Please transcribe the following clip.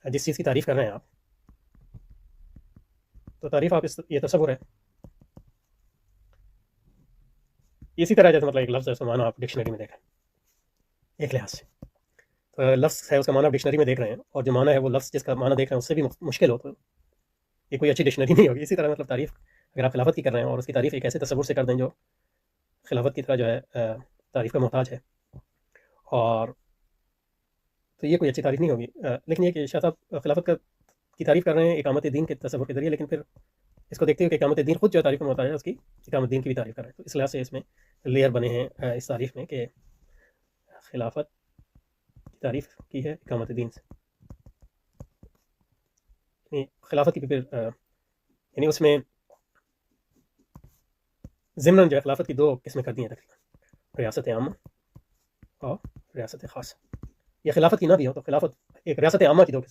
جس چیز کی تعریف کر رہے ہیں آپ، تو تعریف آپ یہ تصور ہے اسی طرح جیسے مطلب ایک لفظ ہے اس کا معنی آپ ڈکشنری میں دیکھیں ایک لحاظ سے، تو لفظ ہے اس کا معنی آپ ڈکشنری میں دیکھ رہے ہیں، اور جو معنی ہے وہ لفظ جس کا معنی دیکھ رہے ہیں اس سے بھی مشکل ہو، تو یہ کوئی اچھی ڈکشنری نہیں ہوگی۔ اسی طرح مطلب تعریف اگر آپ خلافت کی کر رہے ہیں اور اس کی تعریف ایک ایسے تصور سے کر دیں جو خلافت کی طرح جو ہے تعریف کا محتاج ہے، اور تو یہ کوئی اچھی تعریف نہیں ہوگی۔ لیکن یہ کہ شاہ صاحب خلافت کی تعریف کر رہے ہیں اقامت دین کے تصور کے ذریعے، لیکن پھر اس کو دیکھتے ہوئے کہ اقامت دین خود جو تعریف کا محتاج ہے اس کی اقامت دین کی بھی تعریف کر رہے ہیں، تو اس لحاظ سے اس میں لیئر بنے ہیں اس تعریف میں کہ خلافت کی تعریف کی ہے اقامت دین سے، یعنی خلافت کی پھر یعنی اس میں ضمن جو ہے خلافت کی دو قسمیں کر دی ہیں تقریباً، ریاست عامہ اور ریاست خاص۔ یہ خلافت کی نہ بھی ہو تو خلافت ایک ریاست عامہ کی دو قسم